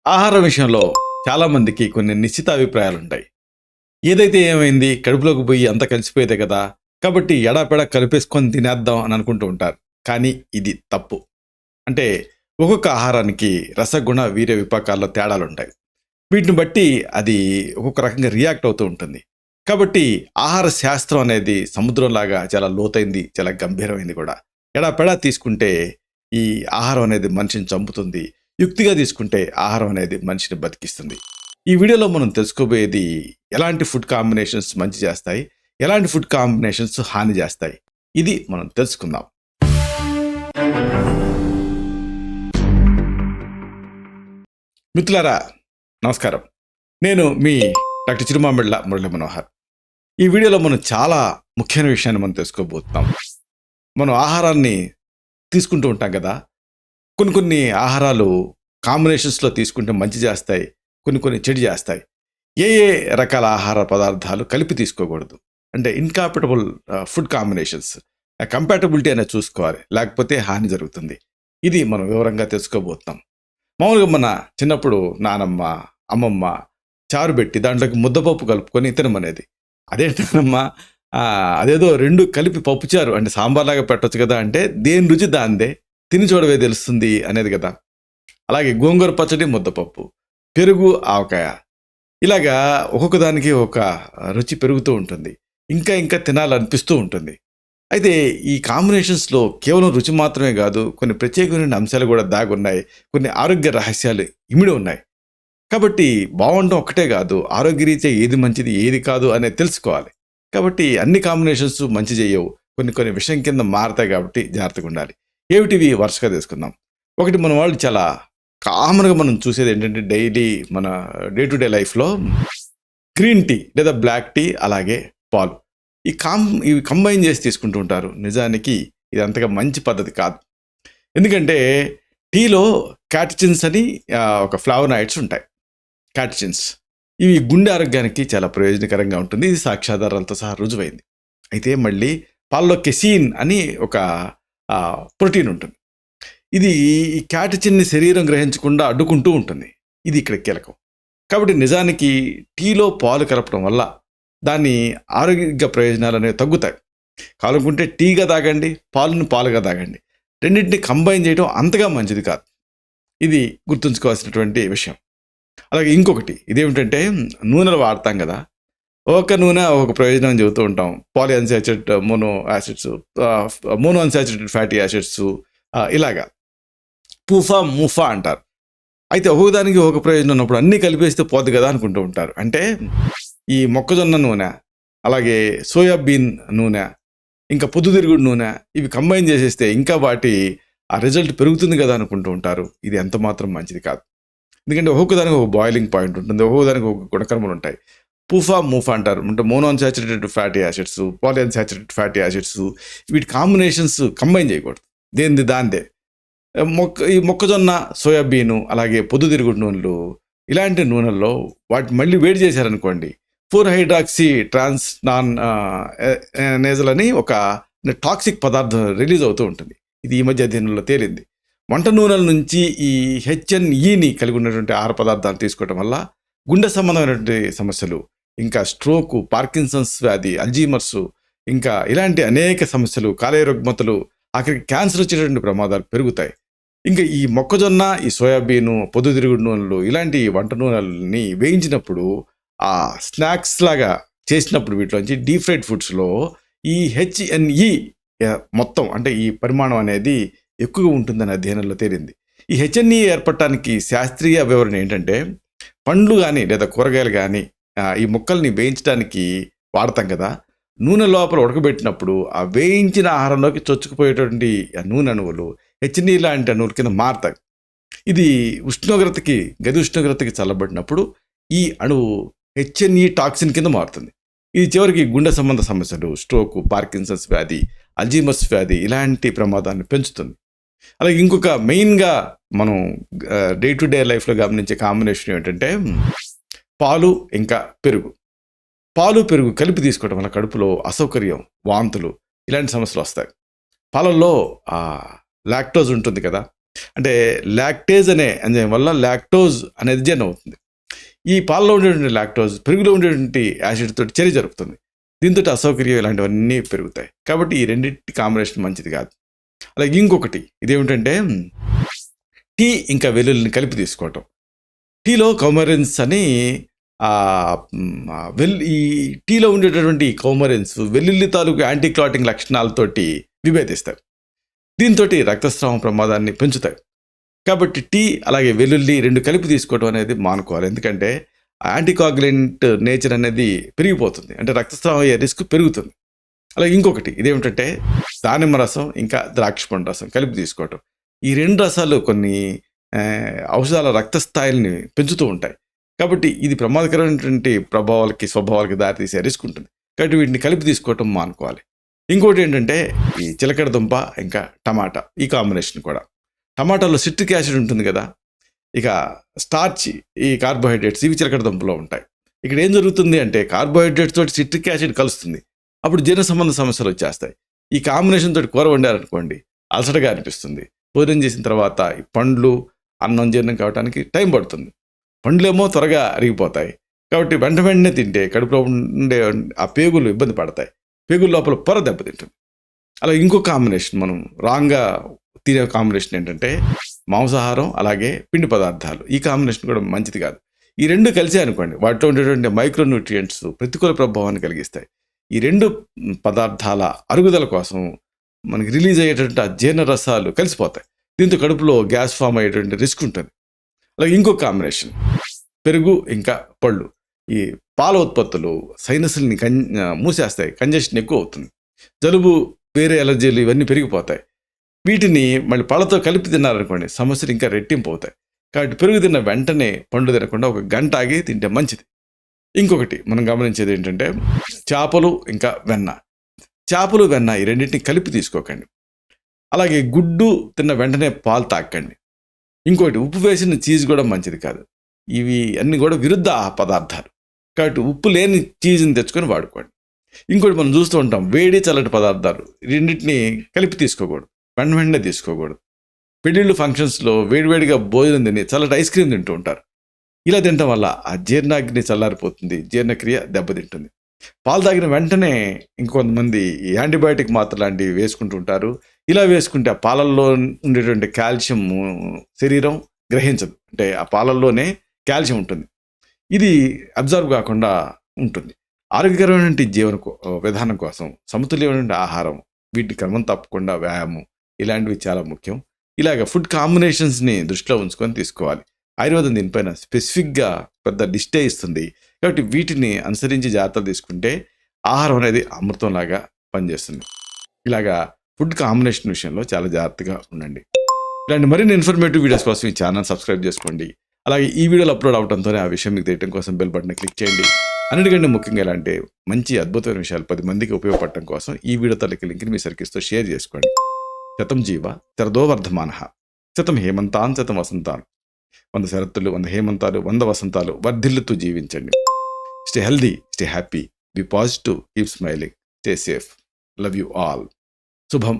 ఆహార విషయంలో చాలామందికి కొన్ని నిశ్చిత అభిప్రాయాలుంటాయి. ఏదైతే ఏమైంది కడుపులోకి పోయి అంతా కలిసిపోయేదే కదా! కాబట్టి ఎడాపెడా కలిపేసుకొని తినేద్దాం అని అనుకుంటూ ఉంటారు. కానీ ఇది తప్పు. అంటే ఒక్కొక్క ఆహారానికి రసగుణ, వీర్య విపాకాల్లో తేడాలుంటాయి. వీటిని బట్టి అది ఒక్కొక్క రకంగా రియాక్ట్ అవుతూ ఉంటుంది. కాబట్టి ఆహార శాస్త్రం అనేది సముద్రంలాగా చాలా లోతైంది, చాలా గంభీరమైంది కూడా. ఎడాపెడా తీసుకుంటే ఈ ఆహారం అనేది మనిషిని చంపుతుంది. యుక్తిగా తీసుకుంటే ఆహారం అనేది మనిషిని బతికిస్తుంది. ఈ వీడియోలో మనం తెలుసుకోబోయేది ఎలాంటి ఫుడ్ కాంబినేషన్స్ మంచి చేస్తాయి, ఎలాంటి ఫుడ్ కాంబినేషన్స్ హాని చేస్తాయి. ఇది మనం తెలుసుకుందాం. మిత్రులారా నమస్కారం. నేను మీ డాక్టర్ చిరుమామిళ్ళ మురళీ మనోహర్. ఈ వీడియోలో మనం చాలా ముఖ్యమైన విషయాన్ని మనం తెలుసుకోబోతున్నాం. మనం ఆహారాన్ని తీసుకుంటూ ఉంటాం కదా, కొన్ని ఆహారాలు కాంబినేషన్స్లో తీసుకుంటే మంచి చేస్తాయి, కొన్ని చెడు చేస్తాయి. ఏ రకాల ఆహార పదార్థాలు కలిపి తీసుకోకూడదు అంటే ఇన్కాంపాటబుల్ ఫుడ్ కాంబినేషన్స్, కంపాటబిలిటీ అనేది చూసుకోవాలి, లేకపోతే హాని జరుగుతుంది. ఇది మనం వివరంగా తెలుసుకోబోతున్నాం. మామూలుగా మన చిన్నప్పుడు నానమ్మ, అమ్మమ్మ చారు పెట్టి దాంట్లోకి ముద్దపప్పు కలుపుకొని తినమనేది. అదేంటమ్మా, అదేదో రెండు కలిపి పప్పుచారు అంటే సాంబార్లాగా పెట్టొచ్చు కదా అంటే, దేని రుచి దాందే, తిని చూడవే తెలుస్తుంది అనేది కదా. అలాగే గోంగూర పచ్చడి, ముద్దపప్పు, పెరుగు, ఆవకాయ, ఇలాగా ఒక్కొక్క దానికి ఒక రుచి పెరుగుతూ ఉంటుంది. ఇంకా తినాలనిపిస్తూ ఉంటుంది. అయితే ఈ కాంబినేషన్స్లో కేవలం రుచి మాత్రమే కాదు, కొన్ని ప్రత్యేకమైన అంశాలు కూడా దాగున్నాయి. కొన్ని ఆరోగ్య రహస్యాలు ఇమిడి ఉన్నాయి. కాబట్టి బాగుండడం ఒక్కటే కాదు, ఆరోగ్యరీత్యా ఏది మంచిది ఏది కాదు అనేది తెలుసుకోవాలి. కాబట్టి అన్ని కాంబినేషన్స్ మంచి చేయవు, కొన్ని విషయం కింద మారతాయి. కాబట్టి జాగ్రత్తగా ఉండాలి. ఏమిటివి వరుసగా తీసుకుందాం. ఒకటి, మన వాళ్ళు చాలా కామన్గా మనం చూసేది ఏంటంటే, డైలీ మన డే టు డే లైఫ్లో గ్రీన్ టీ లేదా బ్లాక్ టీ, అలాగే పాలు, ఇవి కంబైన్ చేసి తీసుకుంటూ ఉంటారు. నిజానికి ఇది అంతగా మంచి పద్ధతి కాదు. ఎందుకంటే టీలో క్యాటచిన్స్ అని ఒక ఫ్లావనాయిడ్స్ ఉంటాయి. క్యాటచిన్స్ ఇవి గుండె ఆరోగ్యానికి చాలా ప్రయోజనకరంగా ఉంటుంది. ఇది సాక్ష్యాధారాలతో సహా రుజువైంది. అయితే మళ్ళీ పాలలో కెసీన్ అని ఒక ప్రోటీన్ ఉంటుంది. ఇది ఈ క్యాటచిన్ని శరీరం గ్రహించకుండా అడ్డుకుంటూ ఉంటుంది. ఇది ఇక్కడ కీలకం. కాబట్టి నిజానికి టీలో పాలు కలపడం వల్ల దాని ఆరోగ్య ప్రయోజనాలు అనేవి తగ్గుతాయి. కావాలనుకుంటే టీగా తాగండి, పాలుగా తాగండి. రెండింటిని కంబైన్ చేయడం అంతగా మంచిది కాదు. ఇది గుర్తుంచుకోవాల్సినటువంటి విషయం. అలాగే ఇంకొకటి ఇదేమిటంటే, నూనెలు వాడతాం కదా, ఒక నూనె ఒక ప్రయోజనం చెబుతూ ఉంటాం. పాలిఅన్సాచురేటెడ్ mono acids, mono unsaturated fatty acids, ఇలాగా మూఫా అంటారు. అయితే ఒకదానికి ఒక ప్రయోజనం ఉన్నప్పుడు అన్నీ కలిపేస్తే పోదు కదా అనుకుంటూ ఉంటారు. అంటే ఈ మొక్కజొన్న నూనె, అలాగే సోయాబీన్ నూనె, ఇంకా పొద్దుతిరుగుడు నూనె, ఇవి కంబైన్ చేసేస్తే ఇంకా వాటి ఆ రిజల్ట్ పెరుగుతుంది కదా అనుకుంటూ ఉంటారు. ఇది ఎంత మాత్రం మంచిది కాదు. ఎందుకంటే ఒక్కొక్కదానికి ఒక బాయిలింగ్ పాయింట్ ఉంటుంది, ఒక్కొక్కదానికి ఒక గుణకర్మలు ఉంటాయి. మూఫా అంటారు. అంటే mono unsaturated fatty acids, పాలిఅన్సాచురేటెడ్ fatty acids, వీటి కాంబినేషన్స్ కంబైన్ చేయకూడదు. దాందే ఈ మొక్కజొన్న, సోయాబీను, అలాగే పొద్దుతిరుగుడు నూనెలు, ఇలాంటి నూనెల్లో వాటి మళ్ళీ వేడి చేశారనుకోండి, 4-హైడ్రాక్సీ ట్రాన్స్ నాన్ నేజల్ అని ఒక టాక్సిక్ పదార్థం రిలీజ్ అవుతూ ఉంటుంది. ఇది ఈ మధ్య అధ్యయనంలో తేలింది. వంట నూనెల నుంచి ఈ HNEని కలిగి ఉన్నటువంటి ఆహార పదార్థాలు తీసుకోవడం వల్ల గుండె సంబంధమైనటువంటి సమస్యలు, ఇంకా స్ట్రోకు, పార్కిన్సన్స్ వ్యాధి, అల్జీమర్స్, ఇంకా ఇలాంటి అనేక సమస్యలు, కాలేయ రుగ్మతలు, ఆఖరికి క్యాన్సర్ వచ్చేటువంటి ప్రమాదాలు పెరుగుతాయి. ఇంకా ఈ మొక్కజొన్న, ఈ సోయాబీను, పొద్దుతిరుగుడు నూనెలు, ఇలాంటి వంట నూనెలని వేయించినప్పుడు, ఆ స్నాక్స్ లాగా చేసినప్పుడు వీటిలోంచి డీప్ ఫ్రైడ్ ఫుడ్స్లో ఈ HNE మొత్తం అంటే ఈ పరిమాణం అనేది ఎక్కువగా ఉంటుందని అధ్యయనంలో తేలింది. ఈ HNE ఏర్పడటానికి శాస్త్రీయ వివరణ ఏంటంటే, పండ్లు కానీ లేదా కూరగాయలు కానీ ఈ ముక్కల్ని వేయించడానికి వాడతాం కదా, నూనె లోపల ఉడకబెట్టినప్పుడు ఆ వేయించిన ఆహారంలోకి చొచ్చుకుపోయేటువంటి నూనె అణువులు HNE లాంటి అణువుల కింద మారుతాయి. ఇది గది ఉష్ణోగ్రతకి చల్లబడినప్పుడు ఈ అణువు HNE టాక్సిన్ కింద మారుతుంది. ఇది చివరికి గుండె సంబంధ సమస్యలు, స్ట్రోకు, పార్కిన్సన్స్ వ్యాధి, అల్జీమర్స్ వ్యాధి, ఇలాంటి ప్రమాదాన్ని పెంచుతుంది. అలాగే ఇంకొక మెయిన్గా మనం డే టు డే లైఫ్లో గమనించే కాంబినేషన్ ఏంటంటే, పాలు ఇంకా పెరుగు. పెరుగు కలిపి తీసుకోవడం వల్ల కడుపులో అసౌకర్యం, వాంతులు, ఇలాంటి సమస్యలు వస్తాయి. పాలల్లో లాక్టోజ్ ఉంటుంది కదా, అంటే లాక్టేజ్ అనే ఎంజైమ్ వల్ల లాక్టోజ్ అనేది జన్ అవుతుంది. ఈ పాలలో ఉండేటువంటి లాక్టోజ్ పెరుగులో ఉండేటువంటి యాసిడ్ తోటి చర్య జరుపుతుంది. దీంతో అసౌకర్యం ఇలాంటివన్నీ పెరుగుతాయి. కాబట్టి ఈ రెండింటి కాంబినేషన్ మంచిది కాదు. అలాగే ఇంకొకటి ఇదేమిటంటే టీ ఇంకా వెల్లుల్లిని కలిపి తీసుకోవటం. టీలో కౌమరిన్స్ అని ఈ టీలో ఉండేటటువంటి కౌమరిన్స్ వెల్లుల్లి తాలూకు యాంటీ క్లాటింగ్ లక్షణాలతోటి విభేదిస్తాయి. దీంతో రక్తస్రావం ప్రమాదాన్ని పెంచుతాయి. కాబట్టి టీ అలాగే వెల్లుల్లి రెండు కలిపి తీసుకోవడం అనేది మానుకోవాలి. ఎందుకంటే యాంటీకాగులెంట్ నేచర్ అనేది పెరిగిపోతుంది, అంటే రక్తస్రావం అయ్యే రిస్క్ పెరుగుతుంది. అలాగే ఇంకొకటి ఇదేమిటంటే దానిమ్మ రసం ఇంకా ద్రాక్ష పండు రసం కలిపి తీసుకోవటం. ఈ రెండు రసాలు కొన్ని ఔషధాల రక్తస్థాయిల్ని పెంచుతూ ఉంటాయి. కాబట్టి ఇది ప్రమాదకరమైనటువంటి ప్రభావాలకి స్వభావాలకి దారితీసే రిస్క్ ఉంటుంది. కాబట్టి వీటిని కలిపి తీసుకోవటం మానుకోవాలి. ఇంకోటి ఏంటంటే ఈ చిలకడ దుంప ఇంకా టమాటా, ఈ కాంబినేషన్ కూడా. టమాటాలో సిట్రిక్ యాసిడ్ ఉంటుంది కదా, ఇక స్టార్చ్, ఈ కార్బోహైడ్రేట్స్ ఇవి చిలకడ దుంపలో ఉంటాయి. ఇక్కడ ఏం జరుగుతుంది అంటే కార్బోహైడ్రేట్స్ తోటి సిట్రిక్ యాసిడ్ కలుస్తుంది, అప్పుడు జీర్ణ సంబంధ సమస్యలు వచ్చేస్తాయి. ఈ కాంబినేషన్ తోటి కూర వండారనుకోండి అలసటగా అనిపిస్తుంది. భోజనం చేసిన తర్వాత ఈ పండ్లు అన్నం జీర్ణం కావడానికి టైం పడుతుంది. పండ్లేమో త్వరగా అరిగిపోతాయి. కాబట్టి వెంటనే తింటే కడుపులో ఉండే ఆ పేగులు ఇబ్బంది పడతాయి, పేగుల లోపల పొర దెబ్బతింటుంది. అలా ఇంకో కాంబినేషన్ మనం రాంగ్గా తినే కాంబినేషన్ ఏంటంటే మాంసాహారం అలాగే పిండి పదార్థాలు. ఈ కాంబినేషన్ కూడా మంచిది కాదు. ఈ రెండు కలిసే అనుకోండి వాటిలో ఉండేటువంటి మైక్రోన్యూట్రియంట్స్ ప్రతికూల ప్రభావాన్ని కలిగిస్తాయి. ఈ రెండు పదార్థాల అరుగుదల కోసం మనకి రిలీజ్ అయ్యేటువంటి ఆ జీర్ణ రసాలు కలిసిపోతాయి. దీంతో కడుపులో గ్యాస్ ఫామ్ అయ్యేటువంటి రిస్క్ ఉంటుంది. అలాగే ఇంకో కాంబినేషన్ పెరుగు ఇంకా పళ్ళు. ఈ పాల ఉత్పత్తులు సైనస్ని మూసేస్తాయి, కంజెషన్ ఎక్కువ అవుతుంది, జలుబు వేరే ఎలర్జీలు ఇవన్నీ పెరిగిపోతాయి. వీటిని మళ్ళీ పళ్ళతో కలిపి తిన్నారనుకోండి సమస్యలు ఇంకా రెట్టింపు అవుతాయి. కాబట్టి పెరుగు తిన్న వెంటనే పండు తినకుండా ఒక గంట ఆగి తింటే మంచిది. ఇంకొకటి మనం గమనించేది ఏంటంటే చేపలు ఇంకా వెన్న. చేపలు వెన్న ఈ రెండింటిని కలిపి తీసుకోకండి. అలాగే గుడ్డు తిన్న వెంటనే పాలు తాకండి. ఇంకోటి ఉప్పు వేసిన చీజ్ కూడా మంచిది కాదు. ఇవి అన్నీ కూడా విరుద్ధ పదార్థాలు. కాబట్టి ఉప్పు లేని చీజ్ని తెచ్చుకొని వాడుకోండి. ఇంకోటి మనం చూస్తూ ఉంటాం వేడి చల్లటి పదార్థాలు రెండింటిని కలిపి తీసుకోకూడదు, వెంటనే తీసుకోకూడదు. పెళ్ళిళ్ళు ఫంక్షన్స్లో వేడివేడిగా భోజనం తిని చల్లటి ఐస్ క్రీమ్ తింటూ ఉంటారు. ఇలా తినడం వల్ల ఆ జీర్ణాగ్ని చల్లారిపోతుంది, జీర్ణక్రియ దెబ్బతింటుంది. పాలు తాగిన వెంటనే ఇంకొంతమంది యాంటీబయాటిక్ మాత్ర లాంటివి వేసుకుంటూ ఉంటారు. ఇలా వేసుకుంటే ఆ పాలల్లో ఉండేటువంటి కాల్షియం శరీరం గ్రహించదు, అంటే ఆ పాలల్లోనే కాల్షియం ఉంటుంది, ఇది అబ్జర్వ్ కాకుండా ఉంటుంది. ఆరోగ్యకరమైన జీవన విధానం కోసం సమతుల్యమైన ఆహారం, వీటి క్రమం తప్పకుండా వ్యాయామం ఇలాంటివి చాలా ముఖ్యం. ఇలాగ ఫుడ్ కాంబినేషన్స్ని దృష్టిలో ఉంచుకొని తీసుకోవాలి. ఆయుర్వేదం దీనిపైన స్పెసిఫిక్గా పెద్ద లిస్టే ఇస్తుంది. కాబట్టి వీటిని అనుసరించి జాగ్రత్తలు తీసుకుంటే ఆహారం అనేది అమృతంలాగా పనిచేస్తుంది. ఇలాగా ఫుడ్ కాంబినేషన్ విషయంలో చాలా జాగ్రత్తగా ఉండండి. ఇలాంటి మరిన్ని ఇన్ఫర్మేటివ్ వీడియోస్ కోసం ఈ ఛానల్ సబ్స్క్రైబ్ చేసుకోండి. అలాగే ఈ వీడియోలు అప్లోడ్ అవడంతోనే ఆ విషయం మీకు తెలియడం కోసం బెల్ బటన్ క్లిక్ చేయండి. అన్నిటికంటే ముఖ్యంగా ఇలాంటి మంచి అద్భుతమైన విషయాలు 10 మందికి ఉపయోగపడటం కోసం ఈ వీడియో తల్లికి లింక్ని మీ సర్కిల్స్తో షేర్ చేసుకోండి. శతం జీవ శరదో వర్ధమాన, శతం హేమంతాన్ శతం వసంతాన్. 100 శరత్తులు, 100 హేమంతాలు, 100 వసంతాలు వర్ధిల్లుతూ జీవించండి. Stay healthy, stay happy, be positive, keep smiling, stay safe. Love you all. శుభం.